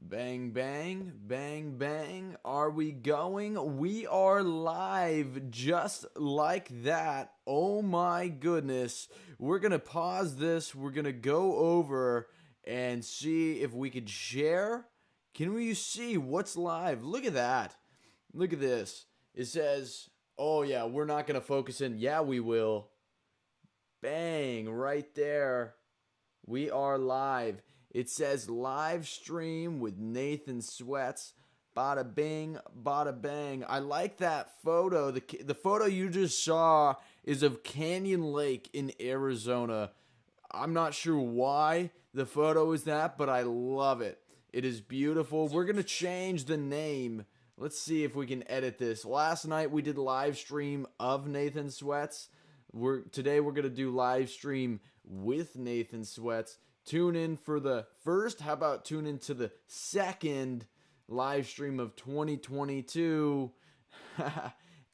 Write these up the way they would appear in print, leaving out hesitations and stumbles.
Bang, bang, bang, bang. Are we going? We are live just like that. Oh my goodness. We're going to pause this. We're going to go over and see if we could share. Can we see what's live? Look at that. Look at this. It says, oh yeah, we're not going to focus in. Yeah, we will. Bang, right there. We are live. It says live stream with Nathan Sweats. Bada bing, bada bang. I like that photo. The photo you just saw is of Canyon Lake in Arizona. I'm not sure why the photo is that, but I love it. It is beautiful. We're going to change the name. Let's see if we can edit this. Last night we did live stream of Nathan Sweats. Today we're going to do live stream with Nathan Sweats. Tune in for the first. How about tune in to the second live stream of 2022,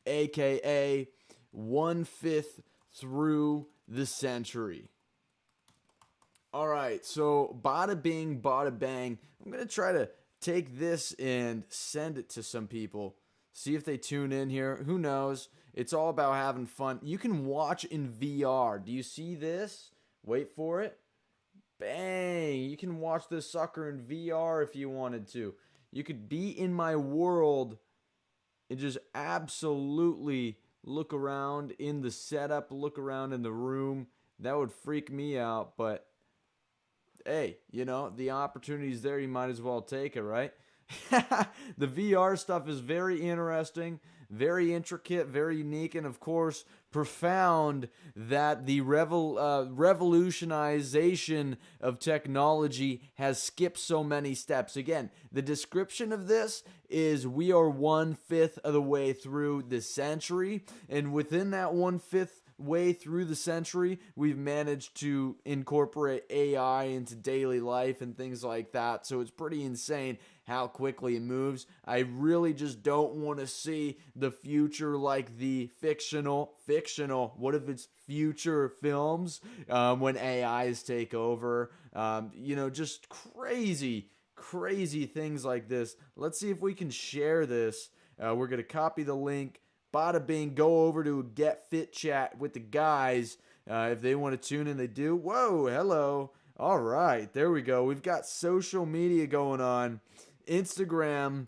aka 1/5 through the century. All right, so bada bing, bada bang. I'm going to try to take this and send it to some people. See if they tune in here. Who knows? It's all about having fun. You can watch in VR. Do you see this? Wait for it. Bang! You can watch this sucker in VR if you wanted to. You could be in my world and just absolutely look around in the setup, look around in the room. That would freak me out, but hey, the opportunity's there. You might as well take it, right? The VR stuff is very interesting, very intricate, very unique, and of course profound. That the revolutionization of technology has skipped so many steps. Again, the description of this is we are 1/5 of the way through the century, and within that 1/5 way through the century, we've managed to incorporate AI into daily life and things like that. So it's pretty insane how quickly it moves. I really just don't want to see the future like the fictional. What if it's future films when AIs take over? Just crazy things like this. Let's see if we can share this. We're going to copy the link. Bada bing, go over to Get Fit Chat with the guys. If they want to tune in, they do. Whoa, hello. All right, there we go. We've got social media going on. Instagram.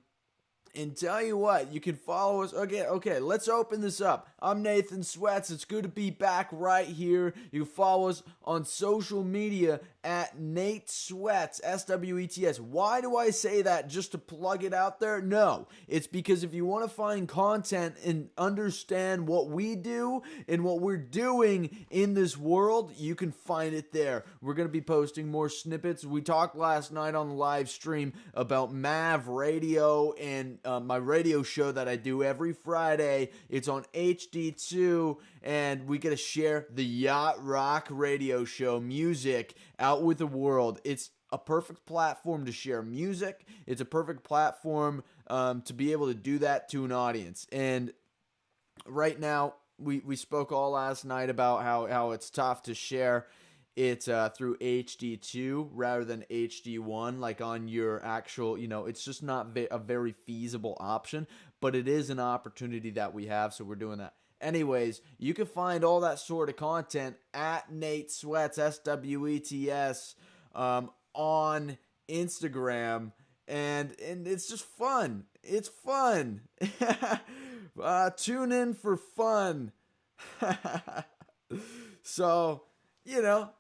And tell you what, you can follow us. Okay, let's open this up. I'm Nathan Sweats. It's good to be back right here. You can follow us on social media at Nate Sweats, SWETS. Why do I say that? Just to plug it out there? No. It's because if you want to find content and understand what we do and what we're doing in this world, you can find it there. We're going to be posting more snippets. We talked last night on the live stream about Mav Radio and my radio show that I do every Friday. It's on HD2, and we get to share the Yacht Rock radio show music out with the world. It's a perfect platform to share music. It's a perfect platform to be able to do that to an audience. And right now, we spoke all last night about how it's tough to share it through HD2 rather than HD1, like on your actual, it's just not a very feasible option, but it is an opportunity that we have, so we're doing that. Anyways, you can find all that sort of content at Nate Sweats, SWETS, on Instagram, and it's just fun. It's fun. Tune in for fun. So, the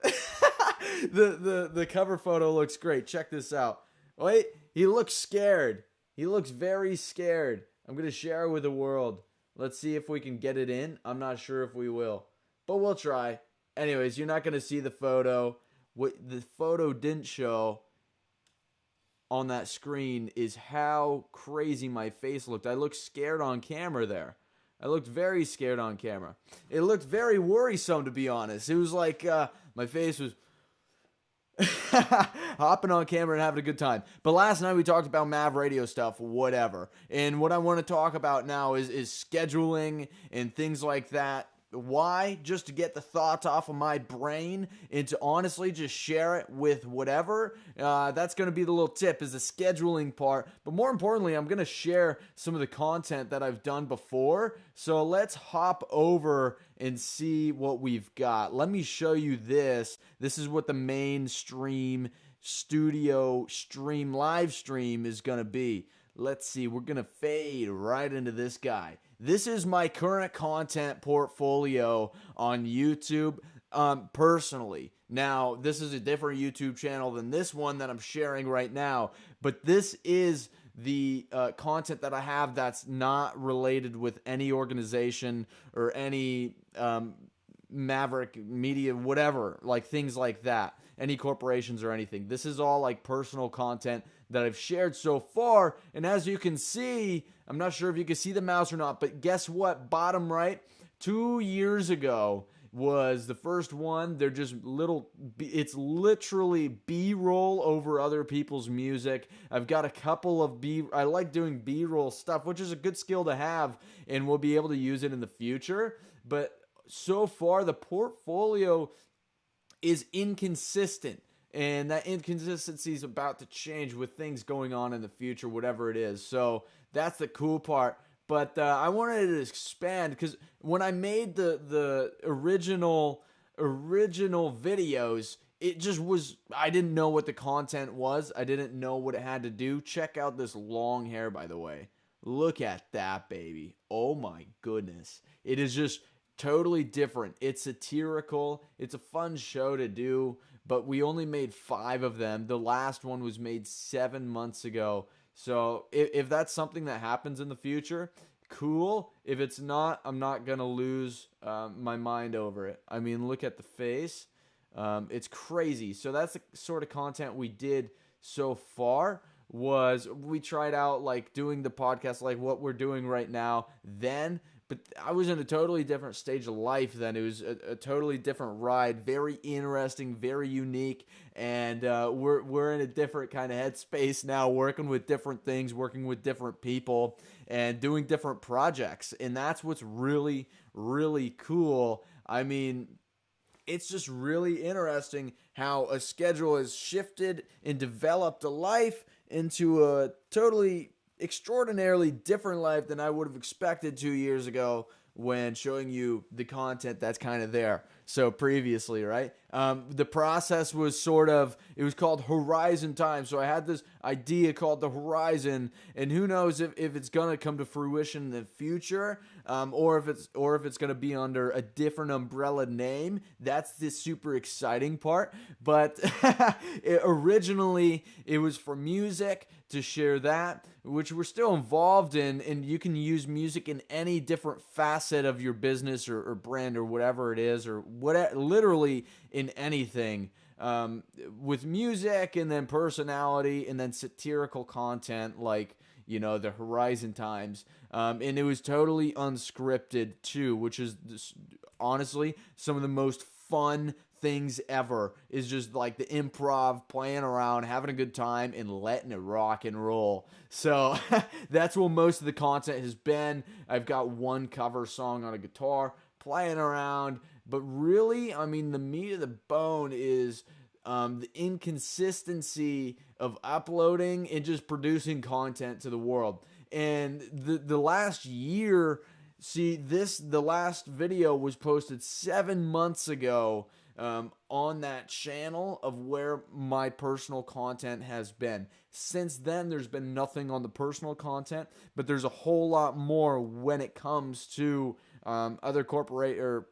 cover photo looks great. Check this out. Wait, he looks scared. He looks very scared. I'm going to share it with the world. Let's see if we can get it in. I'm not sure if we will, but we'll try. Anyways, you're not going to see the photo. What the photo didn't show on that screen is how crazy my face looked. I looked scared on camera there. I looked very scared on camera. It looked very worrisome, to be honest. It was like my face was hopping on camera and having a good time. But last night we talked about Mav Radio stuff, whatever. And what I want to talk about now is scheduling and things like that. Why? Just to get the thoughts off of my brain and to honestly just share it with whatever. That's going to be the little tip, is the scheduling part. But more importantly, I'm going to share some of the content that I've done before. So let's hop over and see what we've got. Let me show you this. This is what the mainstream studio stream, live stream is going to be. Let's see. We're going to fade right into this guy. This is my current content portfolio on YouTube, personally. Now, this is a different YouTube channel than this one that I'm sharing right now, but this is the content that I have that's not related with any organization or any Maverick Media, whatever, like things like that, any corporations or anything. This is all like personal content that I've shared so far, and as you can see, I'm not sure if you can see the mouse or not, but guess what? Bottom right, 2 years ago was the first one. They're just little, it's literally B-roll over other people's music. I've got a couple of I like doing B-roll stuff, which is a good skill to have, and we'll be able to use it in the future. But so far, the portfolio is inconsistent. And that inconsistency is about to change with things going on in the future, whatever it is. So that's the cool part. But I wanted to expand because when I made the original videos, it just was, I didn't know what the content was. I didn't know what it had to do. Check out this long hair, by the way. Look at that, baby. Oh my goodness. It is just totally different. It's satirical. It's a fun show to do, but we only made 5 of them. The last one was made 7 months ago. So if that's something that happens in the future, cool. If it's not, I'm not going to lose my mind over it. I mean, look at the face. It's crazy. So that's the sort of content we did so far. Was we tried out like doing the podcast like what we're doing right now then, but I was in a totally different stage of life then. It was a totally different ride, very interesting, very unique, and we're in a different kind of headspace now, working with different things, working with different people, and doing different projects, and that's what's really, really cool. I mean, it's just really interesting how a schedule has shifted and developed a life into a totally extraordinarily different life than I would have expected 2 years ago when showing you the content that's kind of there. So previously, right? The process was sort of, it was called Horizon Time. So I had this idea called the Horizon, and who knows if it's going to come to fruition in the future, or if it's going to be under a different umbrella name. That's the super exciting part. But originally, it was for music, to share that, which we're still involved in, and you can use music in any different facet of your business or brand or whatever it is, or literally in anything, with music, and then personality, and then satirical content like, you know, the Horizon Times, and it was totally unscripted too, which is honestly some of the most fun things ever, is just like the improv, playing around, having a good time, and letting it rock and roll. So that's what most of the content has been. I've got one cover song on a guitar, playing around, but really, I mean, the meat of the bone is the inconsistency of uploading and just producing content to the world. And the last year, see, the last video was posted 7 months ago, on that channel of where my personal content has been. Since then, there's been nothing on the personal content, but there's a whole lot more when it comes to other corporate or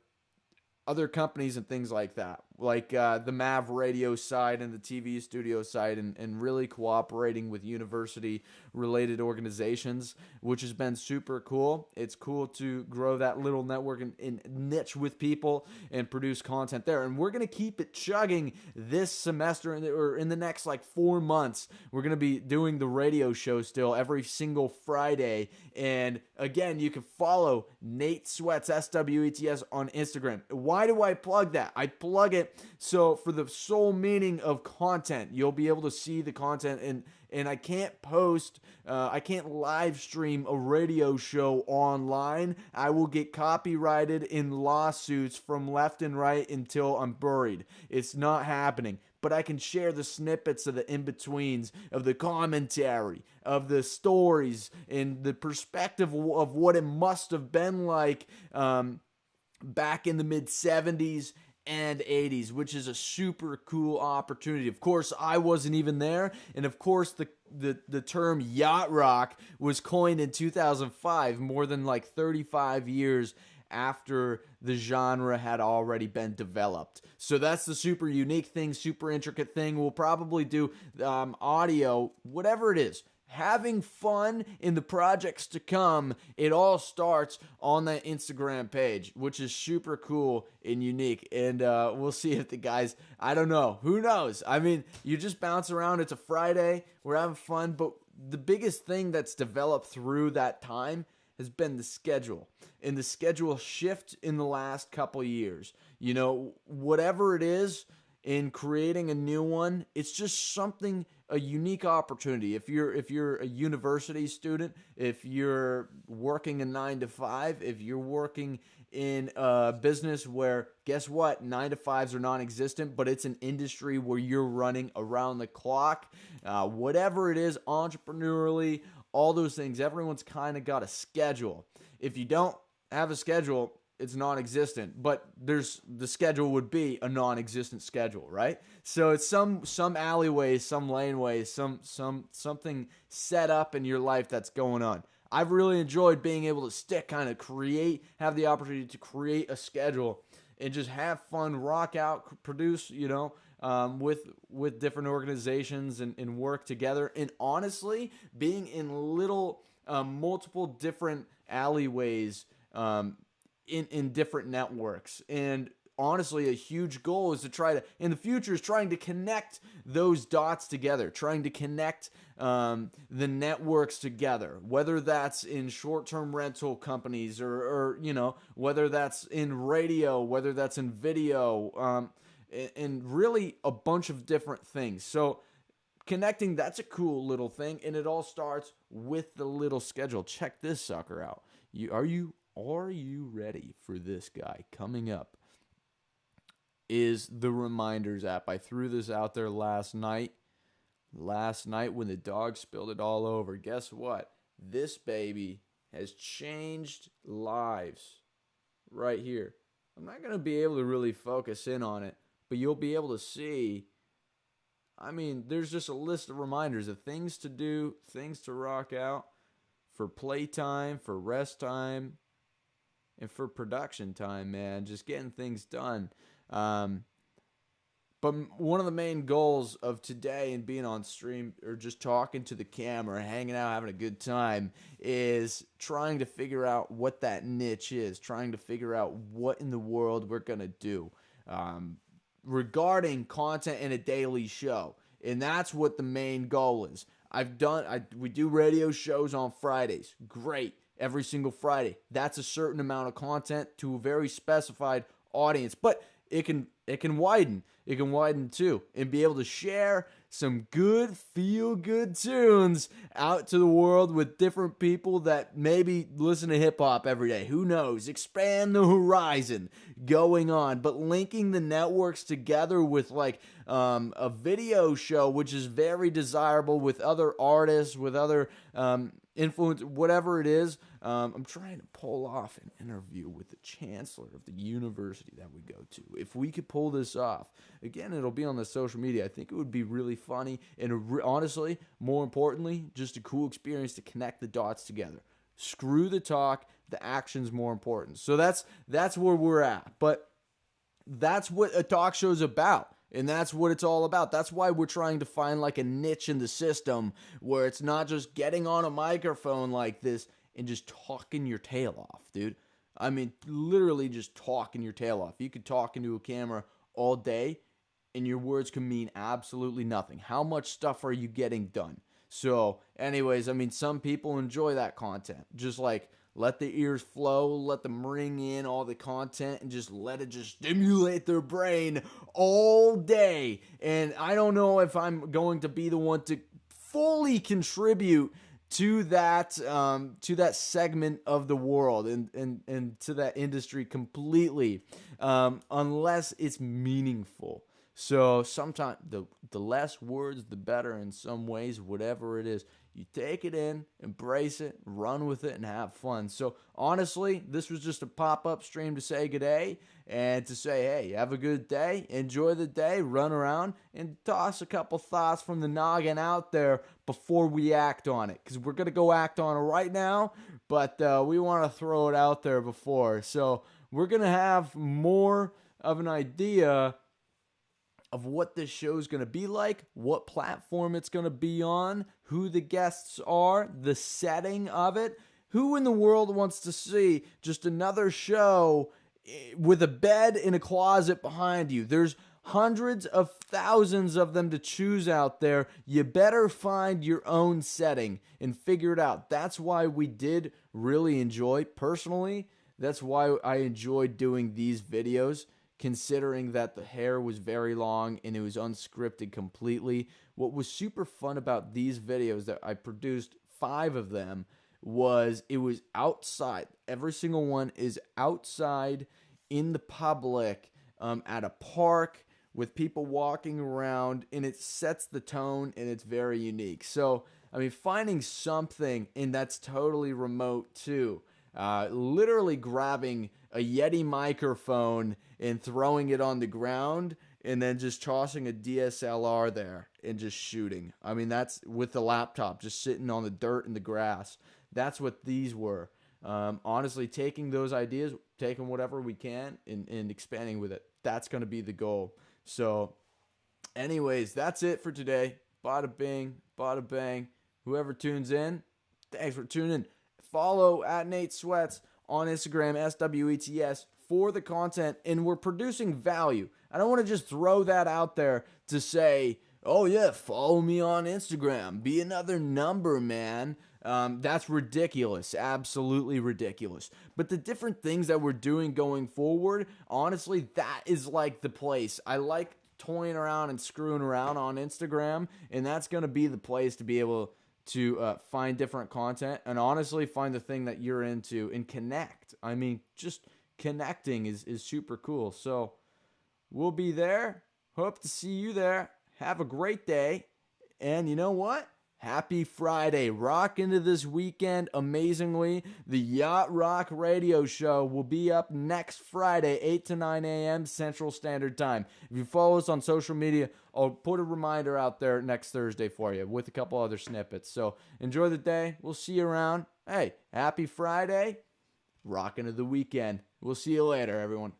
other companies and things like that, like the Mav radio side and the TV studio side, and really cooperating with university-related organizations, which has been super cool. It's cool to grow that little network and niche with people and produce content there. And we're going to keep it chugging this semester, or in the next like 4 months. We're going to be doing the radio show still every single Friday. And again, you can follow Nate Sweats, SWETS, on Instagram. Why do I plug that? I plug it it. So for the sole meaning of content, you'll be able to see the content, and I can't post, I can't live stream a radio show online. I will get copyrighted in lawsuits from left and right until I'm buried. It's not happening. But I can share the snippets of the in-betweens, of the commentary, of the stories, and the perspective of what it must have been like back in the mid-70s and 80s, which is a super cool opportunity. Of course, I wasn't even there, and of course, the term yacht rock was coined in 2005, more than like 35 years after the genre had already been developed. So that's the super unique thing, super intricate thing. We'll probably do audio, whatever it is. Having fun in the projects to come, it all starts on that Instagram page, which is super cool and unique. And we'll see if the guys, I don't know, who knows? I mean, you just bounce around. It's a Friday. We're having fun. But the biggest thing that's developed through that time has been the schedule. And the schedule shift in the last couple years. You know, whatever it is, in creating a new one, it's just something, a unique opportunity. If you're a university student, if you're working a 9 to 5, if you're working in a business where, guess what, 9 to 5s are non-existent, but it's an industry where you're running around the clock, whatever it is, entrepreneurially, all those things, everyone's kind of got a schedule. If you don't have a schedule, it's non-existent, but the schedule would be a non-existent schedule, right? So it's some alleyways, some laneways, something set up in your life that's going on. I've really enjoyed being able to have the opportunity to create a schedule and just have fun, rock out, produce, with different organizations and work together. And honestly, being in multiple different alleyways, in different networks. And honestly, a huge goal is in the future, is trying to connect those dots together, trying to connect the networks together, whether that's in short-term rental companies or whether that's in radio, whether that's in video, and really a bunch of different things. So connecting, that's a cool little thing, and it all starts with the little schedule. Check this sucker out. Are you ready for this guy? Coming up is the Reminders app. I threw this out there last night. Last night when the dog spilled it all over. Guess what? This baby has changed lives right here. I'm not going to be able to really focus in on it, but you'll be able to see. I mean, there's just a list of reminders of things to do, things to rock out for playtime, for rest time, and for production time, man. Just getting things done. But one of the main goals of today and being on stream or just talking to the camera, hanging out, having a good time, is trying to figure out what that niche is, trying to figure out what in the world we're going to do regarding content in a daily show. And that's what the main goal is. We do radio shows on Fridays. Great. Every single Friday. That's a certain amount of content to a very specified audience. But it can widen. It can widen too, and be able to share some good, feel-good tunes out to the world with different people that maybe listen to hip-hop every day. Who knows? Expand the horizon going on. But linking the networks together with a video show, which is very desirable, with other artists, with other influence, whatever it is. I'm trying to pull off an interview with the chancellor of the university that we go to. If we could pull this off, again, it'll be on the social media. I think it would be really funny and honestly, more importantly, just a cool experience to connect the dots together. Screw the talk, the action's more important. So that's where we're at. But that's what a talk show's about. And that's what it's all about. That's why we're trying to find like a niche in the system where it's not just getting on a microphone like this and just talking your tail off, dude. I mean, literally just talking your tail off. You could talk into a camera all day and your words can mean absolutely nothing. How much stuff are you getting done? So anyways, I mean, some people enjoy that content. Just like let the ears flow, let them ring in all the content, and just let it just stimulate their brain all day. And I don't know if I'm going to be the one to fully contribute to that segment of the world and to that industry completely, unless it's meaningful. So sometimes the less words, the better in some ways, whatever it is. You take it in, embrace it, run with it, and have fun. So honestly, this was just a pop-up stream to say good day and to say, hey, have a good day, enjoy the day, run around, and toss a couple thoughts from the noggin out there before we act on it. Because we're going to go act on it right now, but we want to throw it out there before. So we're going to have more of an idea of what this show is going to be like, what platform it's going to be on, who the guests are, the setting of it. Who in the world wants to see just another show with a bed in a closet behind you? There's hundreds of thousands of them to choose out there. You better find your own setting and figure it out. That's why we did really enjoy, personally, that's why I enjoyed doing these videos, considering that the hair was very long and it was unscripted completely. What was super fun about these videos that I produced, 5 of them, was it was outside. Every single one is outside in the public, at a park with people walking around, and it sets the tone and it's very unique. So, I mean, finding something, and that's totally remote too. Literally grabbing a Yeti microphone and throwing it on the ground and then just tossing a DSLR there and just shooting. I mean, that's with the laptop, just sitting on the dirt and the grass. That's what these were. Honestly, taking those ideas, taking whatever we can and expanding with it. That's going to be the goal. So anyways, that's it for today. Bada bing, bada bang. Whoever tunes in, thanks for tuning in. Follow at Nate Sweats on Instagram, SWETS, for the content, and we're producing value. I don't want to just throw that out there to say, oh yeah, follow me on Instagram, be another number, man. That's ridiculous, absolutely ridiculous. But the different things that we're doing going forward, honestly, that is like the place. I like toying around and screwing around on Instagram, and that's going to be the place to be able to find different content and honestly find the thing that you're into and connect. I mean, just connecting is super cool. So we'll be there. Hope to see you there. Have a great day. And you know what? Happy Friday. Rock into this weekend amazingly. The Yacht Rock Radio Show will be up next Friday, 8 to 9 a.m. Central Standard Time. If you follow us on social media, I'll put a reminder out there next Thursday for you with a couple other snippets. So enjoy the day. We'll see you around. Hey, happy Friday. Rock into the weekend. We'll see you later, everyone.